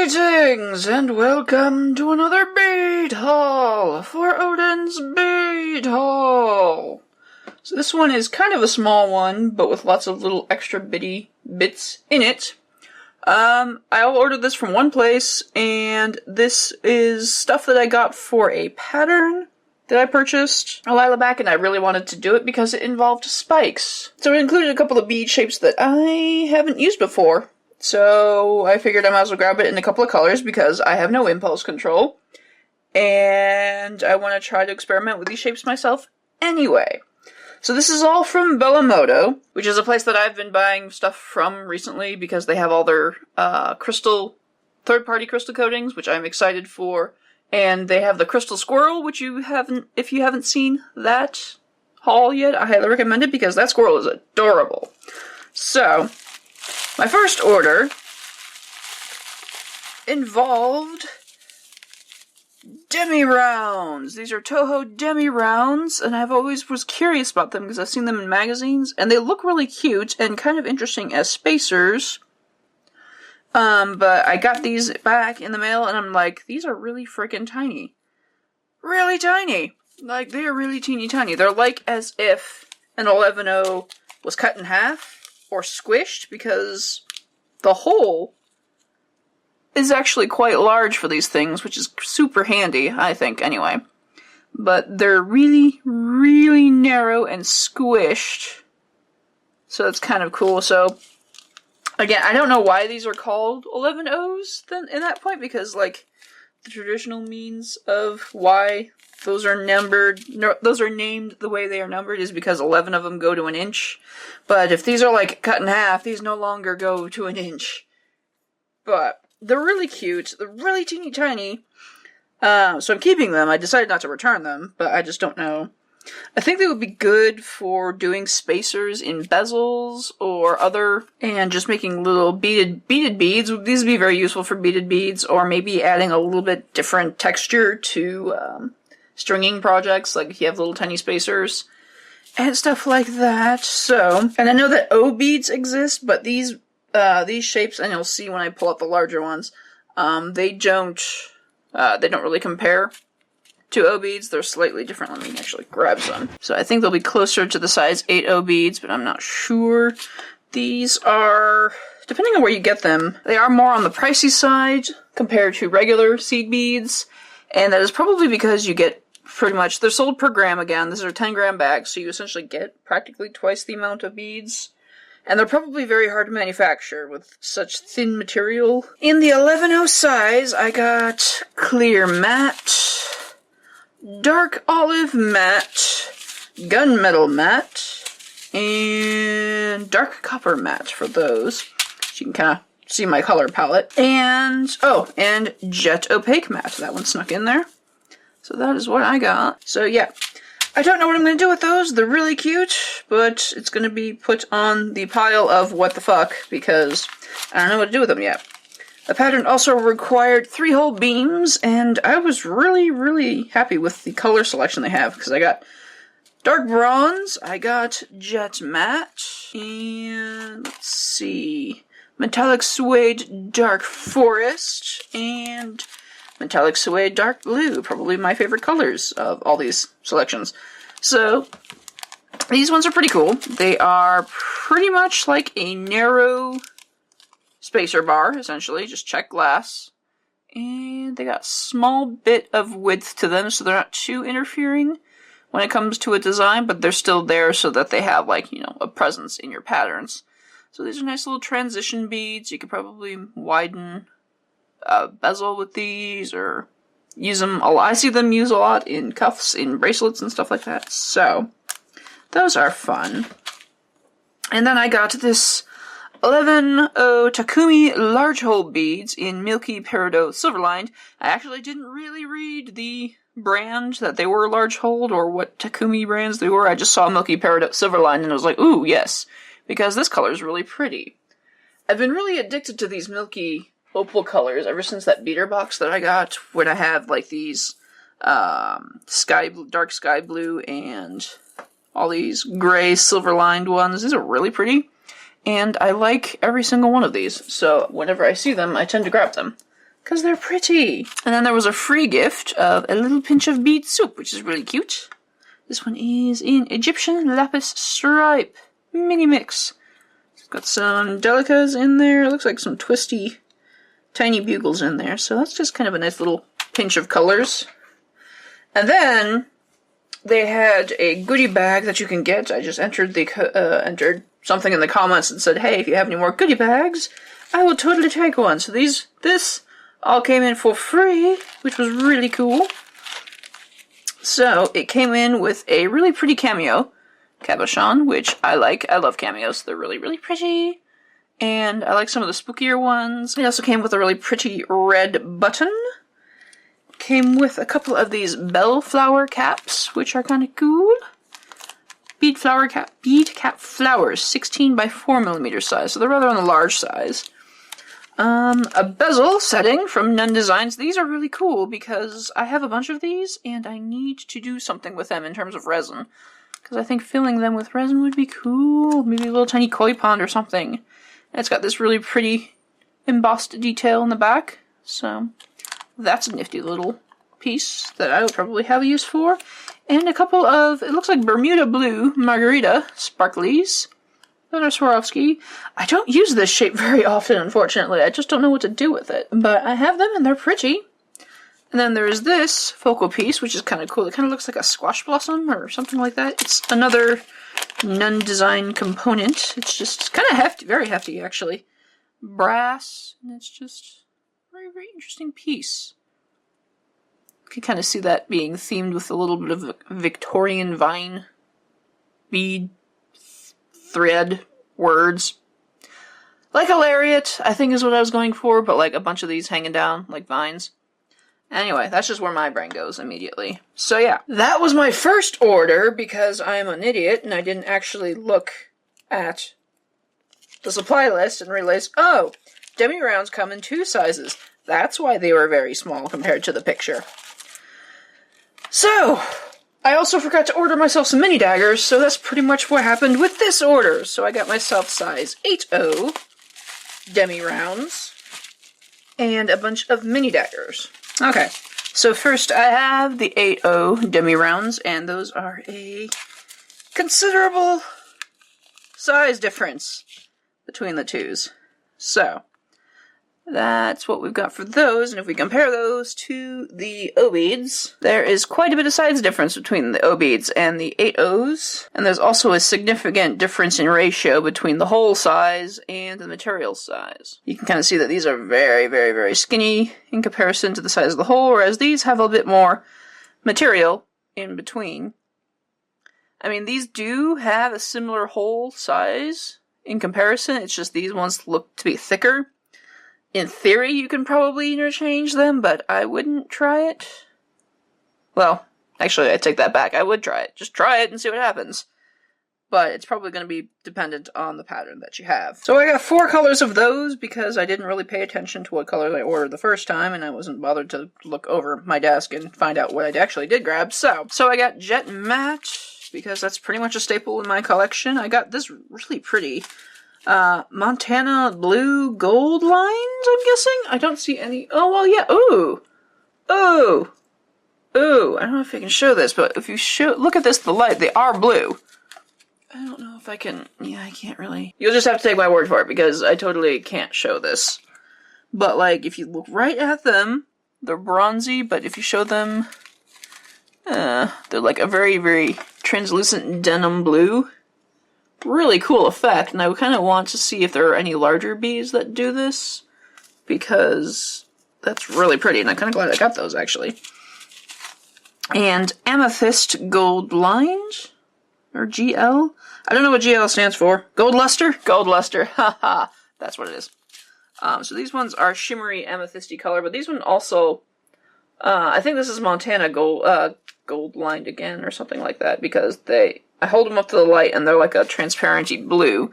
Greetings and welcome to another bead haul for Odin's Bead Haul. So this one is kind of a small one, but with lots of little extra bitty bits in it. I ordered this from one place, and this is stuff that I got for a pattern that I purchased a while back, and I really wanted to do it because it involved spikes. So it included a couple of bead shapes that I haven't used before. So I figured I might as well grab it in a couple of colors because I have no impulse control. And I want to try to experiment with these shapes myself anyway. So this is all from Bello Modo, which is a place that I've been buying stuff from recently because they have all their third-party crystal coatings, which I'm excited for. And they have the crystal squirrel, which if you haven't seen that haul yet, I highly recommend it because that squirrel is adorable. So my first order involved Demi rounds. These are Toho Demi rounds, and I've always was curious about them because I've seen them in magazines, and they look really cute and kind of interesting as spacers. But I got these back in the mail, and I'm like, these are really freaking tiny. Really tiny. Like, they are really teeny tiny. They're like as if an 11-0 was cut in half or squished, because the hole is actually quite large for these things, which is super handy, I think, anyway. But they're really, really narrow and squished. So it's kind of cool. So, again, I don't know why these are called 11-0s then in that point, because, like, the traditional means of why those are numbered, those are named the way they are numbered is because 11 of them go to an inch. But if these are, like, cut in half, these no longer go to an inch. But they're really cute. They're really teeny tiny. So I'm keeping them. I decided not to return them, but I just don't know. I think they would be good for doing spacers in bezels or other, and just making little beaded beads. These would be very useful for beaded beads, or maybe adding a little bit different texture to stringing projects, like if you have little tiny spacers and stuff like that. So, and I know that O beads exist, but these shapes, and you'll see when I pull out the larger ones, they don't really compare to O beads. They're slightly different. Let me actually grab some. So I think they'll be closer to the size 8 O beads, but I'm not sure. These are, depending on where you get them, they are more on the pricey side compared to regular seed beads, and that is probably because you get pretty much, they're sold per gram again. These are 10-gram bags, so you essentially get practically twice the amount of beads. And they're probably very hard to manufacture with such thin material. In the 11-0 size, I got clear matte, dark olive matte, gunmetal matte, and dark copper matte for those. So you can kind of see my color palette. And, and jet opaque matte. That one snuck in there. So that is what I got. So yeah, I don't know what I'm going to do with those. They're really cute, but it's going to be put on the pile of what the fuck, because I don't know what to do with them yet. The pattern also required 3-hole beams, and I was really, really happy with the color selection they have, because I got dark bronze, I got jet matte, and let's see, metallic suede dark forest, and metallic suede dark blue, probably my favorite colors of all these selections. So, these ones are pretty cool. They are pretty much like a narrow spacer bar, essentially, just check glass. And they got a small bit of width to them, so they're not too interfering when it comes to a design, but they're still there so that they have, like, you know, a presence in your patterns. So these are nice little transition beads. You could probably widen bezel with these, or use them a lot. I see them used a lot in cuffs, in bracelets, and stuff like that. So, those are fun. And then I got this 11-0 Takumi large hole beads in Milky Peridot Silverlined. I actually didn't really read the brand that they were large holed, or what Takumi brands they were. I just saw Milky Peridot Silverlined, and I was like, ooh, yes, because this color is really pretty. I've been really addicted to these Milky opal colors ever since that beater box that I got, when I have like these dark sky blue and all these gray silver lined ones. These are really pretty, and I like every single one of these, so whenever I see them I tend to grab them. because they're pretty. And then there was a free gift of a little pinch of bead soup, which is really cute. This one is in Egyptian lapis stripe mini mix. It's got some delicas in there. It looks like some twisty, tiny bugles in there. So that's just kind of a nice little pinch of colors. And then they had a goodie bag that you can get. I just entered something in the comments and said, hey, if you have any more goodie bags, I will totally take one. So this all came in for free, which was really cool. So it came in with a really pretty cameo, Cabochon, which I like. I love cameos. They're really, really pretty. And I like some of the spookier ones. It also came with a really pretty red button. Came with a couple of these bell flower caps, which are kind of cool. Bead cap flowers, 16 by 4mm size, so they're rather on the large size. A bezel setting from Nun Designs. These are really cool because I have a bunch of these and I need to do something with them in terms of resin. Because I think filling them with resin would be cool. Maybe a little tiny koi pond or something. And it's got this really pretty embossed detail in the back. So that's a nifty little piece that I would probably have a use for. And a couple of, it looks like Bermuda Blue Margarita Sparklies. Those are Swarovski. I don't use this shape very often, unfortunately. I just don't know what to do with it. But I have them and they're pretty. And then there's this focal piece, which is kind of cool. It kind of looks like a squash blossom or something like that. It's another Nun Design component. It's just kind of hefty, very hefty actually. Brass, and it's just a very, very interesting piece. You can kind of see that being themed with a little bit of Victorian vine bead thread words. Like a lariat, I think is what I was going for, but like a bunch of these hanging down like vines. Anyway, that's just where my brain goes immediately. So yeah, that was my first order because I'm an idiot and I didn't actually look at the supply list and realize, oh, Demi rounds come in 2 sizes. That's why they were very small compared to the picture. So, I also forgot to order myself some mini daggers, so that's pretty much what happened with this order. So I got myself size 8-0 Demi rounds and a bunch of mini daggers. Okay, so first I have the 8-0 Demi rounds, and those are a considerable size difference between the twos. So, that's what we've got for those, and if we compare those to the O-beads, there is quite a bit of size difference between the O-beads and the 8-0s, and there's also a significant difference in ratio between the hole size and the material size. You can kind of see that these are very, very, very skinny in comparison to the size of the hole, whereas these have a bit more material in between. I mean, these do have a similar hole size in comparison, it's just these ones look to be thicker. In theory, you can probably interchange them, but I wouldn't try it. Well, actually, I take that back. I would try it. Just try it and see what happens. But it's probably going to be dependent on the pattern that you have. So I got 4 colors of those because I didn't really pay attention to what colors I ordered the first time, and I wasn't bothered to look over my desk and find out what I actually did grab. So I got Jet Matte, because that's pretty much a staple in my collection. I got this really pretty Montana blue gold lines, I'm guessing? I don't see any. Oh, well, yeah. Ooh. Ooh. Ooh. I don't know if I can show this, but if you look at this, the light, they are blue. I don't know if I can. Yeah, I can't really. You'll just have to take my word for it because I totally can't show this. But, like, if you look right at them, they're bronzy, but if you show them, they're like a very, very translucent denim blue. Really cool effect, and I kind of want to see if there are any larger beads that do this, because that's really pretty, and I'm kind of glad I got those, actually. And Amethyst Gold Lines, or GL? I don't know what GL stands for. Gold Luster? Gold Luster, haha, that's what it is. So these ones are shimmery amethysty color, but these ones also, I think this is Montana gold lined again, or something like that, because I hold them up to the light and they're like a transparency blue.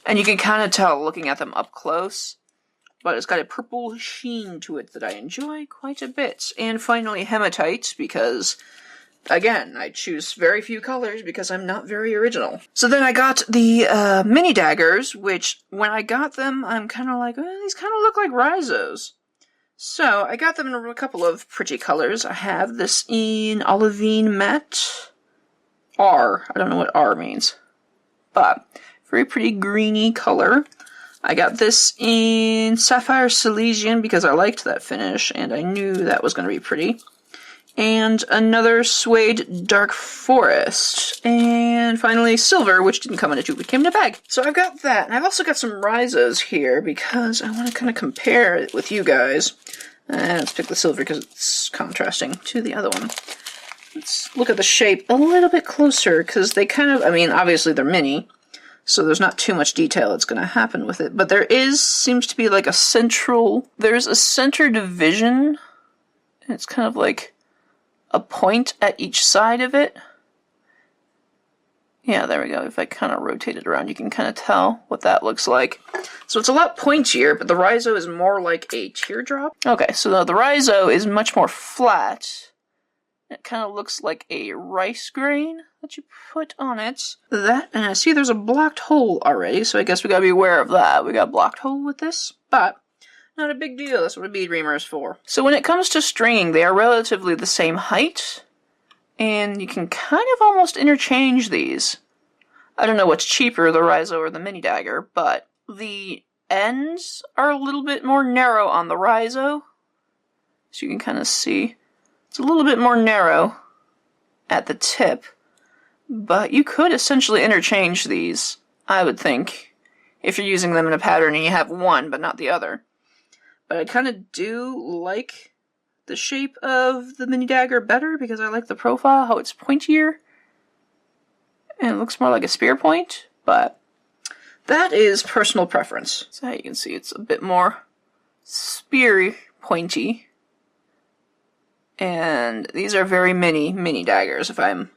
And you can kind of tell looking at them up close. But it's got a purple sheen to it that I enjoy quite a bit. And finally Hematite, because, again, I choose very few colors because I'm not very original. So then I got the mini daggers, which when I got them, I'm kind of like, these kind of look like raizos. So, I got them in a couple of pretty colors. I have this in Olivine Matte R. I don't know what R means. But, very pretty greeny color. I got this in Sapphire Silesian because I liked that finish and I knew that was going to be pretty. And another Suede Dark Forest. And finally Silver, which didn't come in a tube, it came in a bag. So I've got that. And I've also got some Raizos here because I want to kind of compare it with you guys. Let's pick the Silver because it's contrasting to the other one. Let's look at the shape a little bit closer because they kind of, I mean, obviously they're mini. So there's not too much detail that's going to happen with it. But there seems to be like a there's a center division. And it's kind of like a point at each side of it. Yeah, there we go. If I kind of rotate it around, you can kind of tell what that looks like. So it's a lot pointier, but the raizo is more like a teardrop. Okay, so the raizo is much more flat. It kind of looks like a rice grain that you put on it. And I see there's a blocked hole already, so I guess we gotta be aware of that. We got a blocked hole with this, but not a big deal. That's what a bead reamer is for. So when it comes to stringing, they are relatively the same height, and you can kind of almost interchange these. I don't know what's cheaper, the raizo or the mini dagger, but the ends are a little bit more narrow on the raizo, so you can kind of see. It's a little bit more narrow at the tip, but you could essentially interchange these, I would think, if you're using them in a pattern and you have one but not the other. But I kind of do like the shape of the mini dagger better because I like the profile, how it's pointier, and it looks more like a spear point, but that is personal preference. So you can see it's a bit more spear pointy. And these are very mini daggers, if I'm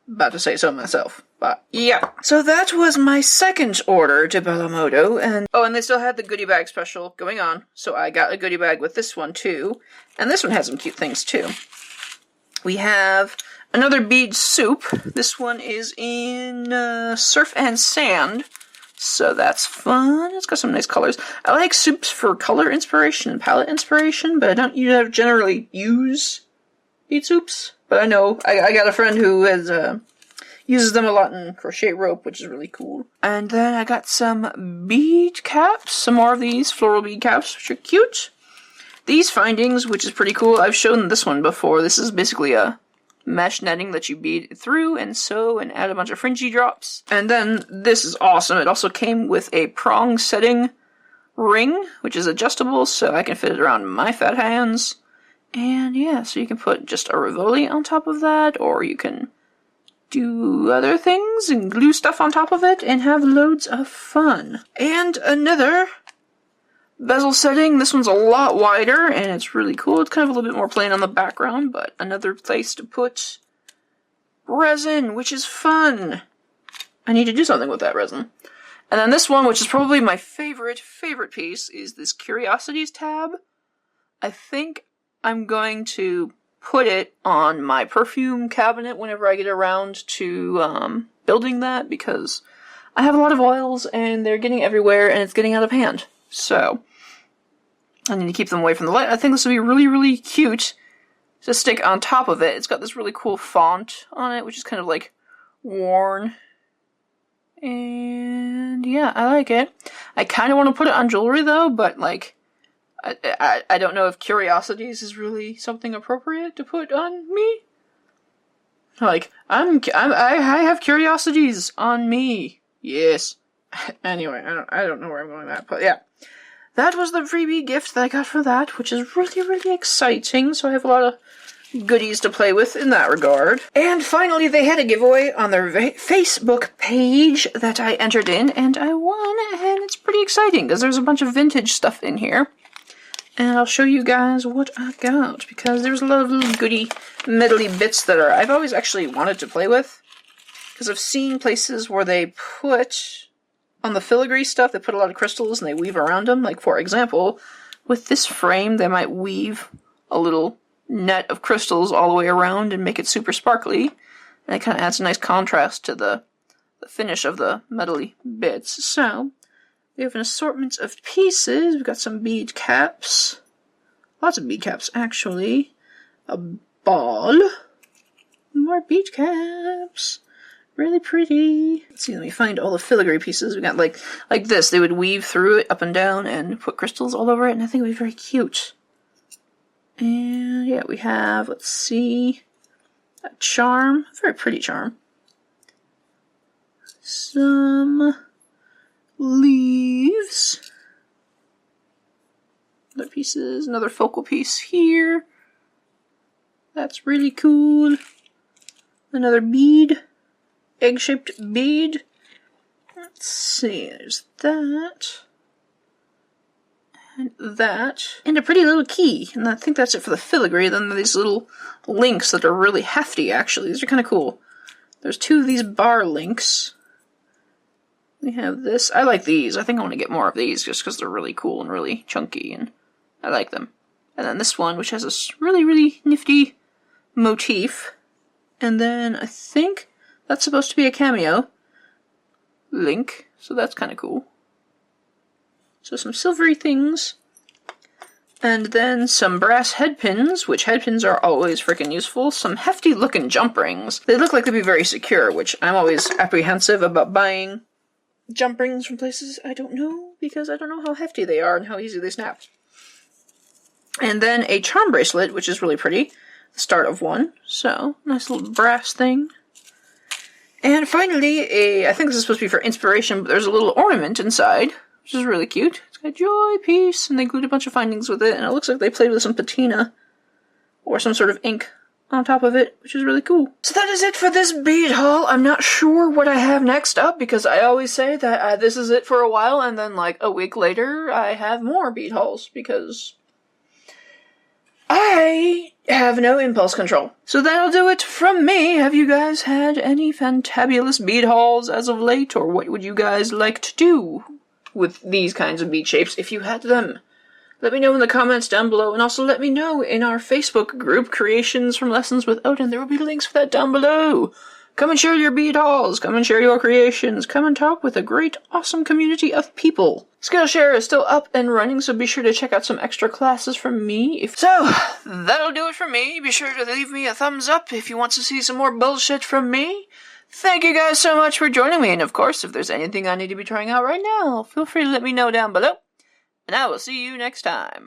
about to say so myself. But, yeah. So that was my second order to Bello Modo, and they still had the goodie bag special going on, so I got a goodie bag with this one, too. And this one has some cute things, too. We have another bead soup. This one is in Surf and Sand. So that's fun. It's got some nice colors. I like soups for color inspiration and palette inspiration, but I don't generally use bead soups. But I know I got a friend who uses them a lot in crochet rope, which is really cool. And then I got some bead caps, some more of these floral bead caps, which are cute. These findings, which is pretty cool. I've shown this one before. This is basically a mesh netting that you bead through and sew and add a bunch of fringy drops. And then this is awesome. It also came with a prong setting ring, which is adjustable, so I can fit it around my fat hands. And yeah, so you can put just a Rivoli on top of that, or you can do other things and glue stuff on top of it and have loads of fun. And another bezel setting. This one's a lot wider, and it's really cool. It's kind of a little bit more plain on the background, but another place to put resin, which is fun. I need to do something with that resin. And then this one, which is probably my favorite piece, is this Curiosities tab. I think I'm going to put it on my perfume cabinet whenever I get around to building that, because I have a lot of oils, and they're getting everywhere, and it's getting out of hand. So I need to keep them away from the light. I think this would be really, really cute to stick on top of it. It's got this really cool font on it, which is kind of like worn. And yeah, I like it. I kind of want to put it on jewelry though, but like, I don't know if Curiosities is really something appropriate to put on me. Like, I have Curiosities on me. Yes. Anyway, I don't know where I'm going with that, but yeah. That was the freebie gift that I got for that, which is really, really exciting, so I have a lot of goodies to play with in that regard. And finally, they had a giveaway on their Facebook page that I entered in, and I won, and it's pretty exciting, because there's a bunch of vintage stuff in here. And I'll show you guys what I got, because there's a lot of little goody, medley bits that I've always actually wanted to play with, because I've seen places where they put on the filigree stuff, they put a lot of crystals and they weave around them. Like, for example, with this frame, they might weave a little net of crystals all the way around and make it super sparkly. And it kind of adds a nice contrast to the finish of the metally bits. So, we have an assortment of pieces. We've got some bead caps. Lots of bead caps, actually. A ball. More bead caps. Really pretty. Let's see, let me find all the filigree pieces. We got like this. They would weave through it up and down and put crystals all over it, and I think it would be very cute. And yeah, we have, let's see, a charm. A very pretty charm. Some leaves. Other pieces. Another focal piece here. That's really cool. Another bead. Egg-shaped bead. Let's see, there's that. And that. And a pretty little key. And I think that's it for the filigree. Then these little links that are really hefty, actually. These are kind of cool. There's 2 of these bar links. We have this. I like these. I think I want to get more of these just because they're really cool and really chunky, and I like them. And then this one, which has this really, really nifty motif. And then I think that's supposed to be a cameo link, so that's kind of cool. So some silvery things. And then some brass head pins, which head pins are always freaking useful. Some hefty looking jump rings. They look like they'd be very secure, which I'm always apprehensive about buying jump rings from places I don't know, because I don't know how hefty they are and how easy they snap. And then a charm bracelet, which is really pretty. The start of one. So, nice little brass thing. And finally, I think this is supposed to be for inspiration, but there's a little ornament inside, which is really cute. It's got a joy piece, and they glued a bunch of findings with it, and it looks like they played with some patina, or some sort of ink on top of it, which is really cool. So that is it for this bead haul. I'm not sure what I have next up, because I always say that this is it for a while, and then like a week later, I have more bead hauls, because I have no impulse control. So that'll do it from me. Have you guys had any fantabulous bead hauls as of late, or what would you guys like to do with these kinds of bead shapes if you had them? Let me know in the comments down below, and also let me know in our Facebook group, Creations from Lessons with Odin. There will be links for that down below. Come and share your bead hauls, come and share your creations, come and talk with a great, awesome community of people. Skillshare is still up and running, so be sure to check out some extra classes from me. So, that'll do it for me. Be sure to leave me a thumbs up if you want to see some more bullshit from me. Thank you guys so much for joining me, and of course, if there's anything I need to be trying out right now, feel free to let me know down below, and I will see you next time.